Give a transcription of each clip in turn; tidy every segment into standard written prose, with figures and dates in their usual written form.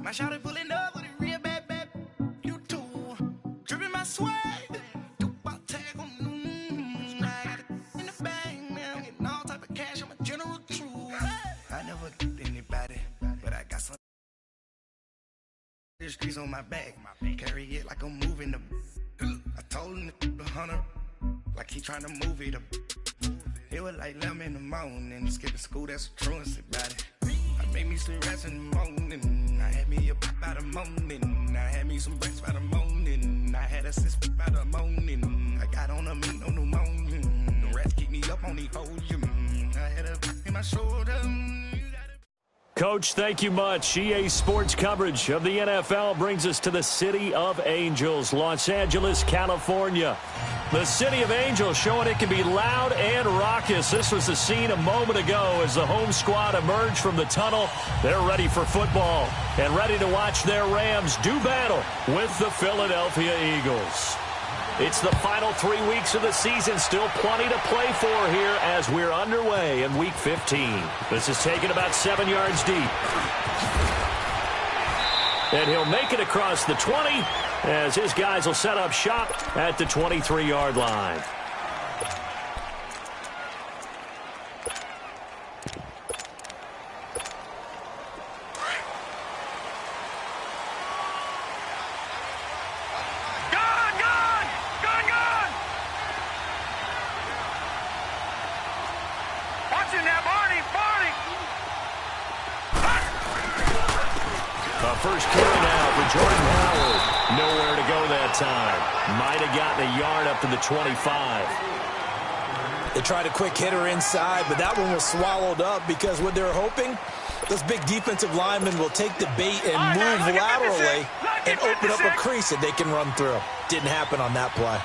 My shawty pulling up with a real bad, bad. You too. Dripping my swag. Dubai tag on. I got it in the bag now. Getting all type of cash. I'm a general true. I never did anybody, but I got some. The streets on my back. Carry it like I'm moving the. I told him to 100, like he trying to move it up. It was like 11 in the morning, skipping school, that's a truancy about it. I made me some rats in the morning, I had me a pop by the morning, I had me some breaks by the morning, I had a sis by the morning, I got on a meat on the morning, the rats keep me up on the podium, I had a in my shoulder. Coach, thank you much. EA Sports coverage of the NFL brings us to the City of Angels, Los Angeles, California. The City of Angels showing it can be loud and raucous. This was the scene a moment ago as the home squad emerged from the tunnel. They're ready for football and ready to watch their Rams do battle with the Philadelphia Eagles. It's the final 3 weeks of the season. Still plenty to play for here as we're underway in Week 15. This is taken about 7 yards deep. And he'll make it across the 20 as his guys will set up shop at the 23-yard line. First carry now for Jordan Howard. Nowhere to go that time. Might have gotten a yard up to the 25. They tried a quick hitter inside, but that one was swallowed up because what they're hoping, those big defensive linemen will take the bait and move laterally and open up a crease that they can run through. Didn't happen on that play.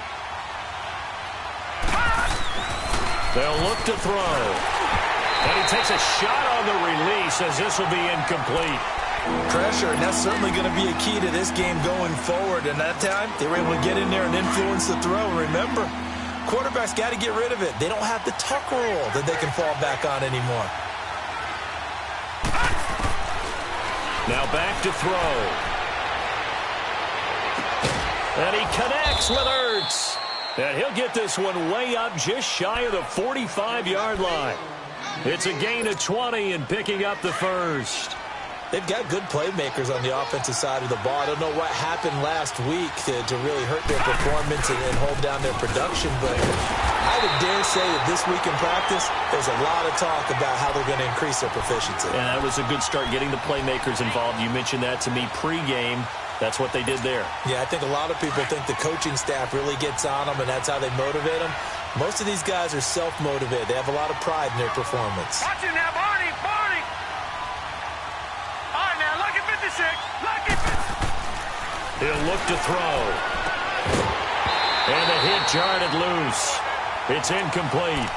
They'll look to throw. And he takes a shot on the release as this will be incomplete. Pressure, and that's certainly going to be a key to this game going forward. And that time, they were able to get in there and influence the throw. Remember, quarterbacks got to get rid of it. They don't have the tuck rule that they can fall back on anymore. Now back to throw. And he connects with Ertz. And he'll get this one way up just shy of the 45-yard line. It's a gain of 20 and picking up the first. They've got good playmakers on the offensive side of the ball. I don't know what happened last week to really hurt their performance and hold down their production, but I would dare say that this week in practice, there's a lot of talk about how they're going to increase their proficiency. And that was a good start getting the playmakers involved. You mentioned that to me pregame. That's what they did there. Yeah, I think a lot of people think the coaching staff really gets on them, and that's how they motivate them. Most of these guys are self-motivated. They have a lot of pride in their performance. Watch it now, Barney! Barney! All right, now, look at 56. Look at 56. He'll look to throw. And the hit jarred it loose. It's incomplete.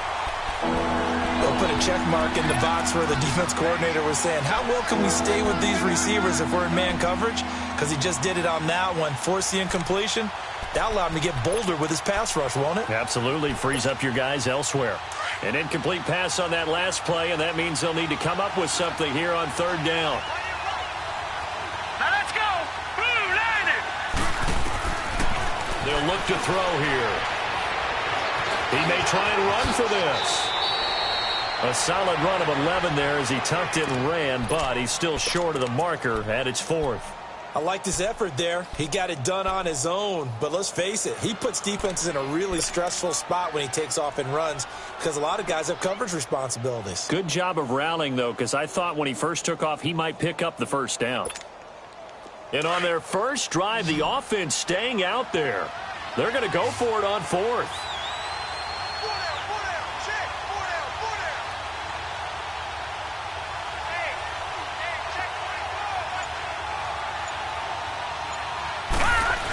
They'll put a check mark in the box where the defense coordinator was saying, how well can we stay with these receivers if we're in man coverage? Because he just did it on that one, forced the incompletion. That allowed him to get bolder with his pass rush, won't it? Absolutely. Frees up your guys elsewhere. An incomplete pass on that last play, and that means they'll need to come up with something here on third down. Now let's go. Boom, landed. They'll look to throw here. He may try and run for this. A solid run of 11 there as he tucked it and ran, but he's still short of the marker at its fourth. I liked his effort there. He got it done on his own. But let's face it, he puts defenses in a really stressful spot when he takes off and runs because a lot of guys have coverage responsibilities. Good job of rallying, though, because I thought when he first took off, he might pick up the first down. And on their first drive, the offense staying out there. They're going to go for it on fourth.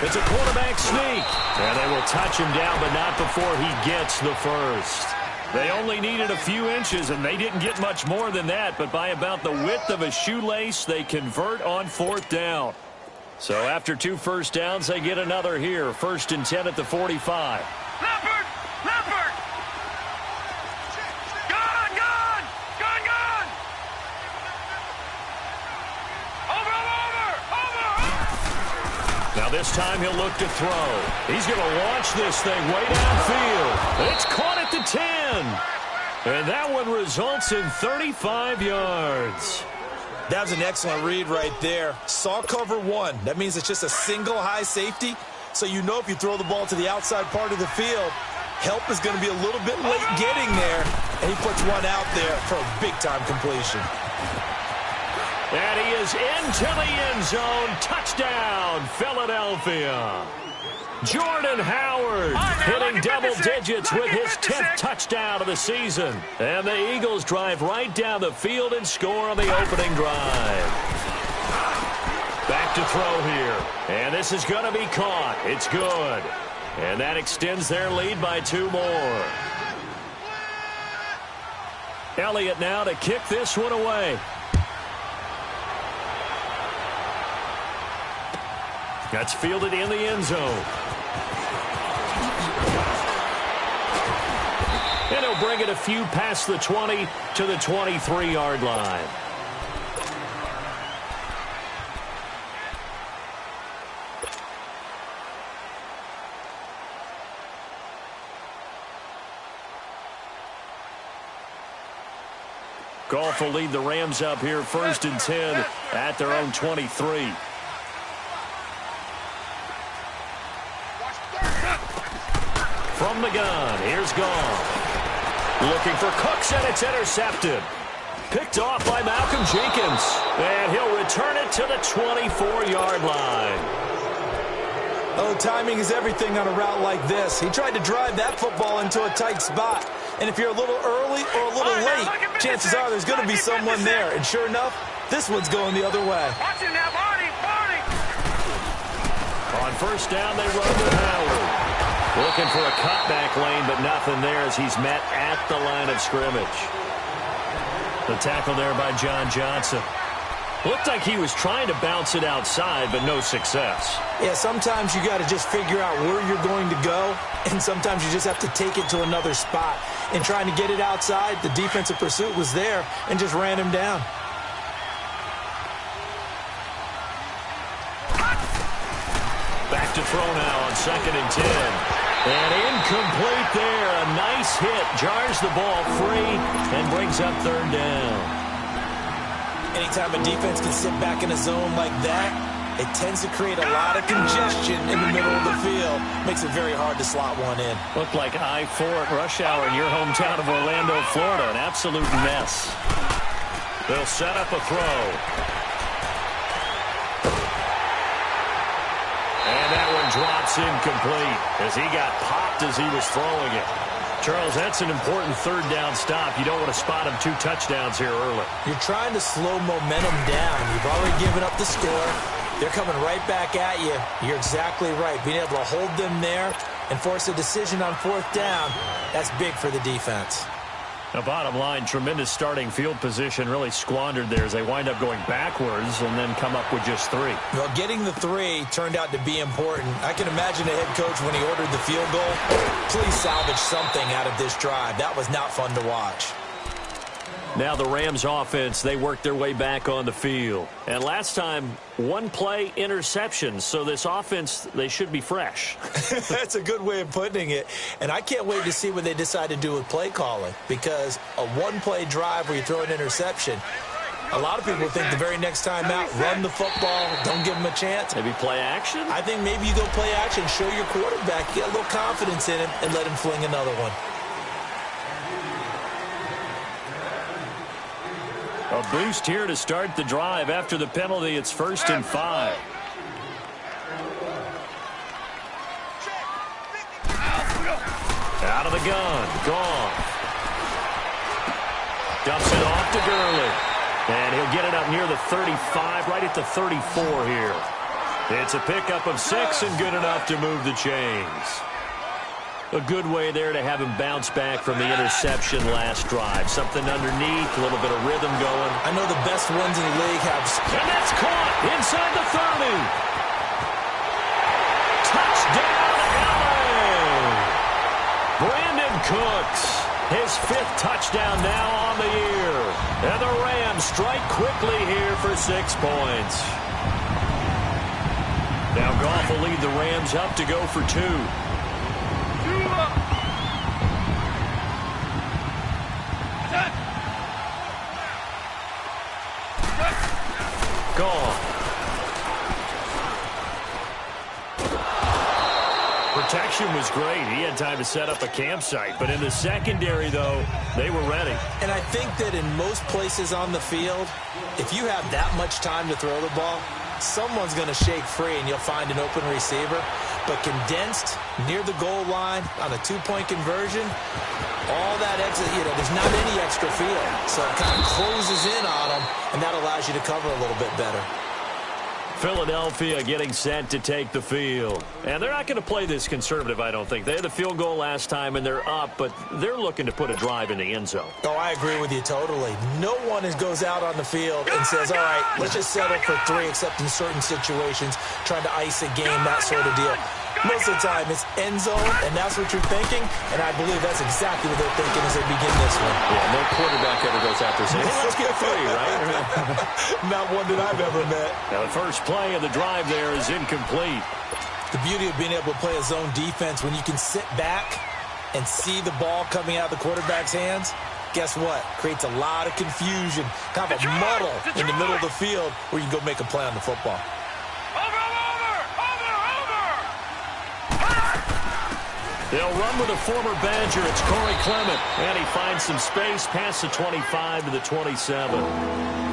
It's a quarterback sneak. And they will touch him down, but not before he gets the first. They only needed a few inches, and they didn't get much more than that. But by about the width of a shoelace, they convert on fourth down. So after 2 first downs, they get another here. 1st and 10 at the 45. Leopard! Leopard! Gone! Gone! Gone! Gone! Over! Over! Over! Now this time he'll look to throw. He's going to launch this thing way downfield. It's caught at the 10. And that one results in 35 yards. That was an excellent read right there. Saw cover one. That means it's just a single high safety. So you know if you throw the ball to the outside part of the field, help is going to be a little bit late getting there. And he puts one out there for a big-time completion. And he is into the end zone. Touchdown, Philadelphia. Jordan Howard hitting double digits with his 10th touchdown of the season. And the Eagles drive right down the field and score on the opening drive. Back to throw here. And this is going to be caught. It's good. And that extends their lead by 2 more. Elliott now to kick this one away. That's fielded in the end zone. And he'll bring it a few past the 20 to the 23-yard line. Goff will lead the Rams up here 1st and 10 at their own 23. From the gun, here's Goff. Looking for Cooks, and it's intercepted. Picked off by Malcolm Jenkins. And he'll return it to the 24-yard line. Oh, timing is everything on a route like this. He tried to drive that football into a tight spot. And if you're a little early or a little late, chances are there's going to be someone there. And sure enough, this one's going the other way. Watch it now, Barney. On 1st down, they run to Howard. Looking for a cutback lane, but nothing there as he's met at the line of scrimmage. The tackle there by John Johnson. Looked like he was trying to bounce it outside, but no success. Yeah, sometimes you got to just figure out where you're going to go, and sometimes you just have to take it to another spot. And trying to get it outside, the defensive pursuit was there and just ran him down. Back to throw now on 2nd and 10. And incomplete there. A nice hit. Jars the ball free and brings up 3rd down. Anytime a defense can sit back in a zone like that, it tends to create a lot of congestion in the middle of the field. Makes it very hard to slot one in. Looked like I-4 at rush hour in your hometown of Orlando, Florida. An absolute mess. They'll set up a throw. And that one drops incomplete as he got popped as he was throwing it. Charles, that's an important 3rd down stop. You don't want to spot him 2 touchdowns here early. You're trying to slow momentum down. You've already given up the score. They're coming right back at you. You're exactly right. Being able to hold them there and force a decision on 4th down, that's big for the defense. Now, bottom line, tremendous starting field position really squandered there as they wind up going backwards and then come up with just 3. Well, getting the 3 turned out to be important. I can imagine the head coach when he ordered the field goal, please salvage something out of this drive. That was not fun to watch. Now the Rams offense, they worked their way back on the field. And last time, 1 play interception. So this offense, they should be fresh. That's a good way of putting it. And I can't wait to see what they decide to do with play calling. Because a 1-play drive where you throw an interception, a lot of people think the very next time out, run the football, don't give them a chance. Maybe play action? I think maybe you go play action, show your quarterback, get a little confidence in him, and let him fling another one. A boost here to start the drive. After the penalty, it's 1st and 5. Out of the gun. Goff. Dumps it off to Gurley. And he'll get it up near the 35, right at the 34 here. It's a pickup of 6 and good enough to move the chains. A good way there to have him bounce back from the interception last drive. Something underneath, a little bit of rhythm going. I know the best ones in the league have... And that's caught inside the 30. Touchdown, LA! Brandon Cooks, his 5th touchdown now on the year. And the Rams strike quickly here for 6 points. Now Goff will lead the Rams up to go for 2. Goff. Protection was great. He had time to set up a campsite. But in the secondary, though, they were ready. And I think that in most places on the field, if you have that much time to throw the ball, someone's going to shake free and you'll find an open receiver. But condensed near the goal line on a 2-point conversion, all that extra, there's not any extra field. So it kind of closes in on them, and that allows you to cover a little bit better. Philadelphia getting set to take the field. And they're not going to play this conservative, I don't think. They had the field goal last time, and they're up, but they're looking to put a drive in the end zone. Oh, I agree with you totally. No one goes out on the field and says, all right, let's just settle for 3, except in certain situations, trying to ice a game, that sort of deal. Most of the time, it's end zone, and that's what you're thinking, and I believe that's exactly what they're thinking as they begin this one. Yeah, no quarterback ever goes out there saying, hey, let's get 3, right? Not one that I've ever met. Now, the first play of the drive there is incomplete. The beauty of being able to play a zone defense when you can sit back and see the ball coming out of the quarterback's hands, guess what? Creates a lot of confusion, kind of a muddle in the middle of the field where you can go make a play on the football. They'll run with a former Badger. It's Corey Clement. And he finds some space past the 25 to the 27.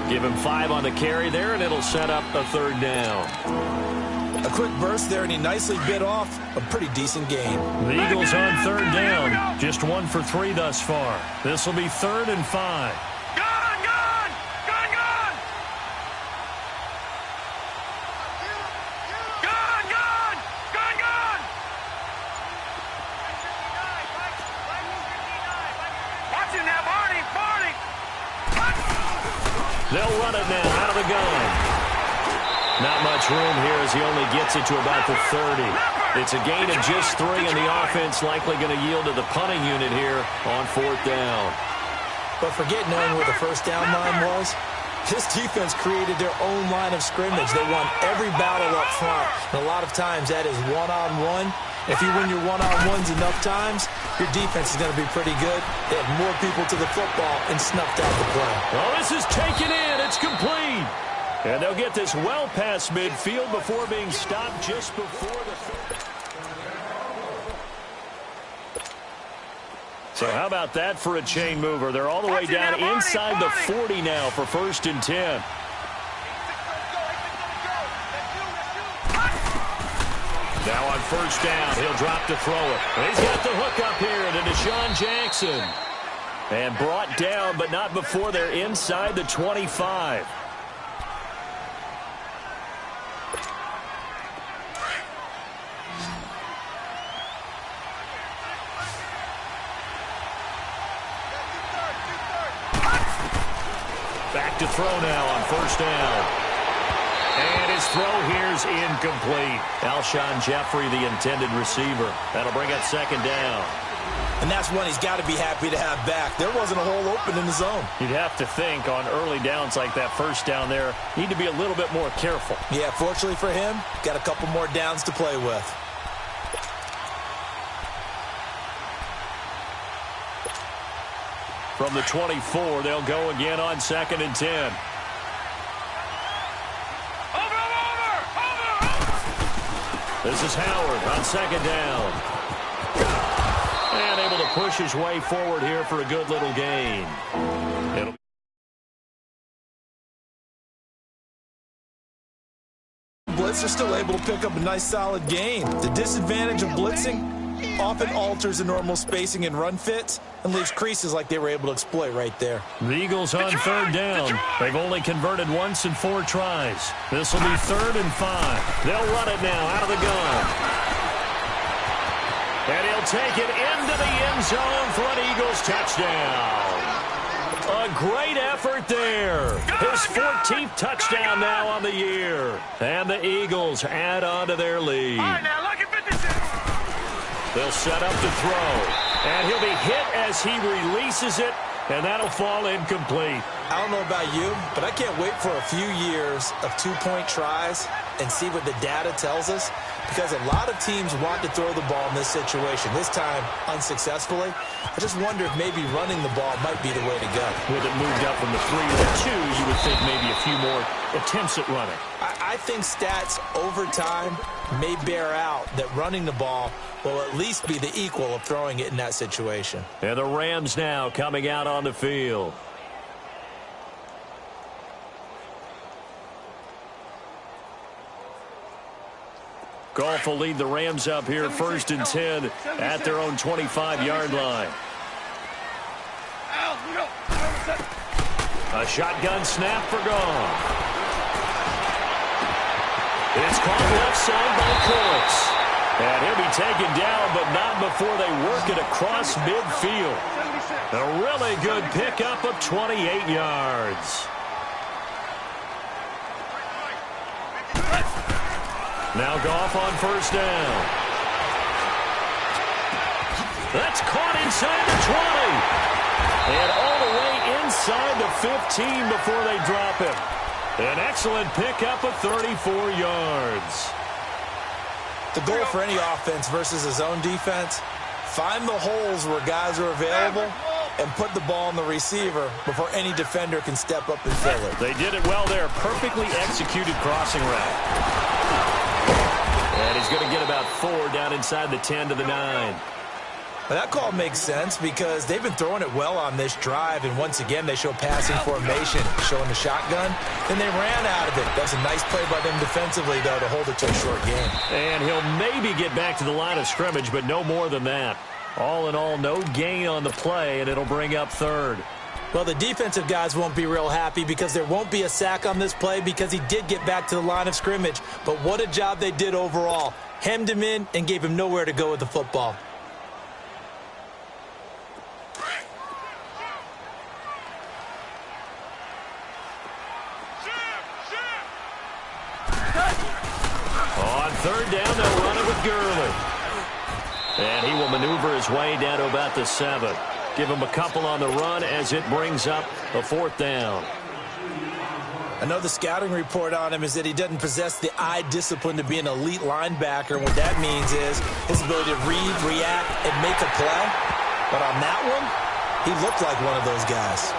Give him 5 on the carry there, and it'll set up a 3rd down. A quick burst there, and he nicely bit off a pretty decent gain. The Eagles on 3rd down. Just 1 for 3 thus far. This will be 3rd and 5. They'll run it now out of the gun. Not much room here as he only gets it to about the 30. It's a gain of just 3, and the offense likely going to yield to the punting unit here on 4th down. But forget knowing where the first down line was. This defense created their own line of scrimmage. They won every battle up front. And a lot of times that is one-on-one. If you win your one-on-ones enough times, your defense is going to be pretty good. They have more people to the football and snuffed out the play. Well, this is taken in. It's complete. And they'll get this well past midfield before being stopped just before the... So how about that for a chain mover? They're all the way down inside the 40 now for 1st and 10. Now on 1st down, he'll drop to throw it. He's got the hook up here to Deshaun Jackson. And brought down, but not before they're inside the 25. Back to throw now on 1st down. And his throw here's incomplete. Alshon Jeffrey, the intended receiver. That'll bring up 2nd down. And that's one he's got to be happy to have back. There wasn't a hole open in the zone. You'd have to think on early downs like that 1st down there, need to be a little bit more careful. Yeah, fortunately for him, got a couple more downs to play with. From the 24, they'll go again on 2nd and 10. This is Howard on 2nd down. And able to push his way forward here for a good little gain. Blitz are still able to pick up a nice solid gain. The disadvantage of blitzing often alters the normal spacing and run fits and leaves creases like they were able to exploit right there. The Eagles on 3rd down. They've only converted once in 4 tries. This will be 3rd and 5. They'll run it now out of the gun. And he'll take it into the end zone for an Eagles touchdown. A great effort there. His 14th touchdown now on the year. And the Eagles add on to their lead. All right, now look at 56. They'll set up to throw. And he'll be hit as he releases it, and that'll fall incomplete. I don't know about you, but I can't wait for a few years of 2-point tries and see what the data tells us? Because a lot of teams want to throw the ball in this situation, this time unsuccessfully. I just wonder if maybe running the ball might be the way to go. With it moved up from the 3 to the 2, you would think maybe a few more attempts at running. I think stats over time may bear out that running the ball will at least be the equal of throwing it in that situation. And the Rams now coming out on the field. Goff will lead the Rams up here 1st and 10 at their own 25-yard line. A shotgun snap for Goff. It's caught left side by Cooks. And he'll be taken down, but not before they work it across midfield. A really good pickup of 28 yards. Now Goff on 1st down. That's caught inside the 20. And all the way inside the 15 before they drop him. An excellent pickup of 34 yards. The goal for any offense versus his own defense, find the holes where guys are available and put the ball on the receiver before any defender can step up and fill it. They did it well there. Perfectly executed crossing route. And he's going to get about 4 down inside the 10 to the 9. Well, that call makes sense because they've been throwing it well on this drive, and once again they show passing formation, showing the shotgun. Then they ran out of it. That's a nice play by them defensively, though, to hold it to a short game. And he'll maybe get back to the line of scrimmage, but no more than that. All in all, no gain on the play, and it'll bring up 3rd. Well, the defensive guys won't be real happy because there won't be a sack on this play because he did get back to the line of scrimmage. But what a job they did overall. Hemmed him in and gave him nowhere to go with the football. On 3rd down, they'll run it with Gurley. And he will maneuver his way down to about the 7. Give him a couple on the run as it brings up a 4th down. I know the scouting report on him is that he doesn't possess the eye discipline to be an elite linebacker. And what that means is his ability to read, react, and make a play. But on that one, he looked like one of those guys.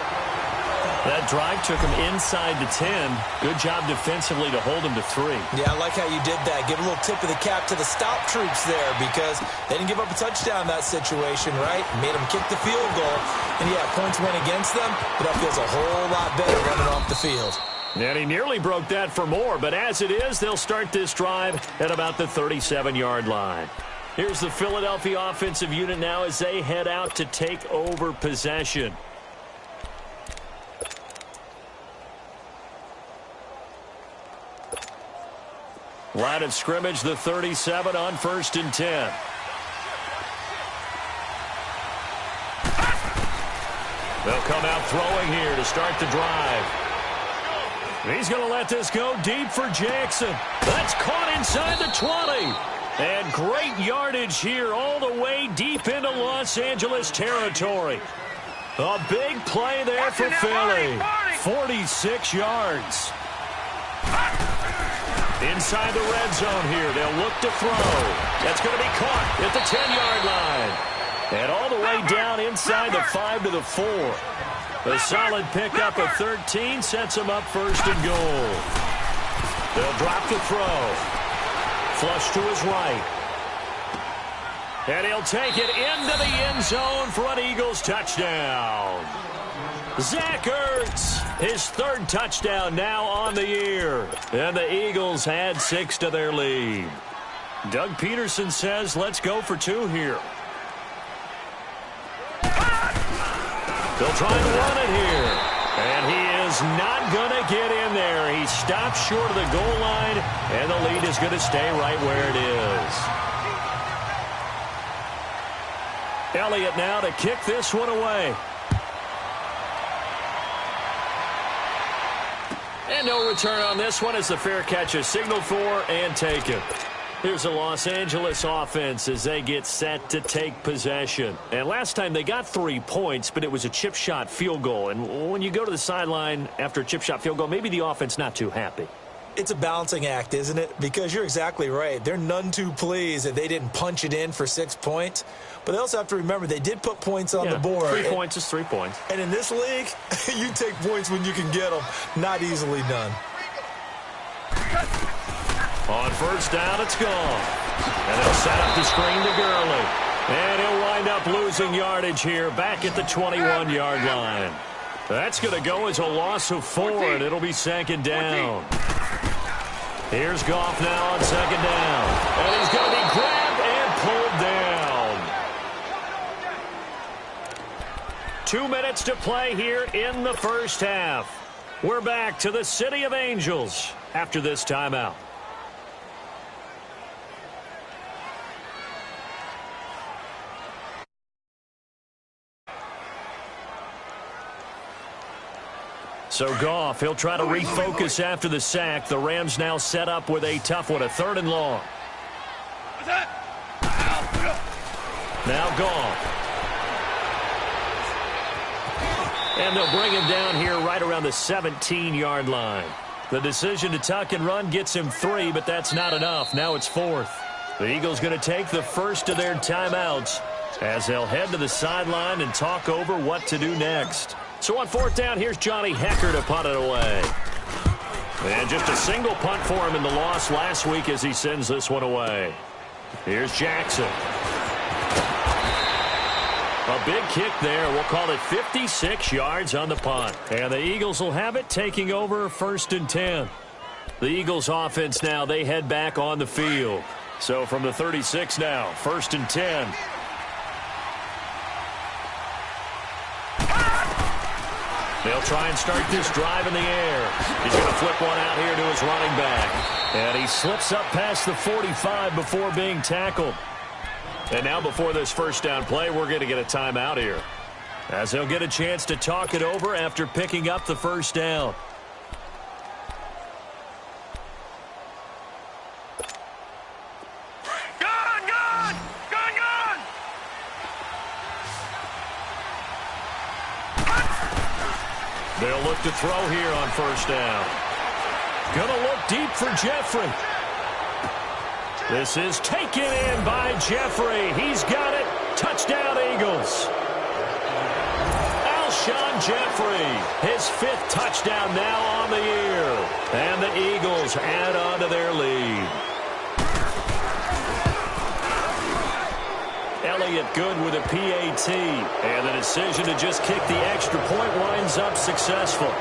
That drive took him inside the 10. Good job defensively to hold him to 3. Yeah, I like how you did that. Give a little tip of the cap to the stop troops there because they didn't give up a touchdown in that situation, right? Made them kick the field goal. And, yeah, points went against them, but that feels a whole lot better running off the field. And he nearly broke that for more, but as it is, they'll start this drive at about the 37-yard line. Here's the Philadelphia offensive unit now as they head out to take over possession. Line of scrimmage, the 37 on 1st and 10. They'll come out throwing here to start the drive. He's going to let this go deep for Jackson. That's caught inside the 20. And great yardage here all the way deep into Los Angeles territory. A big play there for Philly. 46 yards. Inside the red zone here. They'll look to throw. That's going to be caught at the 10-yard line. And all the way down inside the 5 to the 4. A solid pickup of 13 sets them up 1st and goal. They'll drop the throw. Flush to his right. And he'll take it into the end zone for an Eagles touchdown. Zach Ertz, his 3rd touchdown now on the year. And the Eagles add 6 to their lead. Doug Peterson says, let's go for 2 here. They'll try to run it here. And he is not going to get in there. He stops short of the goal line, and the lead is going to stay right where it is. Elliott now to kick this one away. And no return on this one as the fair catch is signaled for and taken. Here's the Los Angeles offense as they get set to take possession. And last time they got 3 points, but it was a chip shot field goal. And when you go to the sideline after a chip shot field goal, maybe the offense not too happy. it's a balancing act, isn't it? Because you're exactly right. They're none too pleased that they didn't punch it in for 6 points. But they also have to remember they did put points on the board. 3 points is 3 points. And in this league, you take points when you can get them. Not easily done. On first down, it's gone. And they'll set up the screen to Gurley. And he'll wind up losing yardage here back at the 21-yard line. That's going to go as a loss of 4, and it'll be second down. Here's Goff now on second down. And he's going to be grabbed and pulled down. 2 minutes to play here in the first half. We're back to the City of Angels after this timeout. So Goff, he'll try to refocus after the sack. The Rams now set up with a tough one, a 3rd and long. Now Goff. And they'll bring him down here right around the 17-yard line. The decision to tuck and run gets him 3, but that's not enough. Now it's 4th. The Eagles going to take the first of their timeouts as they'll head to the sideline and talk over what to do next. So on 4th down, here's Johnny Hecker to punt it away. And just a single punt for him in the loss last week as he sends this one away. Here's Jackson. A big kick there. We'll call it 56 yards on the punt. And the Eagles will have it, taking over 1st and 10. The Eagles offense now, they head back on the field. So from the 36 now, 1st and 10. They'll try and start this drive in the air. He's going to flip one out here to his running back. And he slips up past the 45 before being tackled. And now before this first down play, we're going to get a timeout here, as they'll get a chance to talk it over after picking up the first down. They'll look to throw here on first down. Gonna look deep for Jeffrey. This is taken in by Jeffrey. He's got it. Touchdown, Eagles. Alshon Jeffrey, his 5th touchdown now on the year. And the Eagles add on to their lead. Elliott good with a PAT. And the decision to just kick the extra point winds up successful.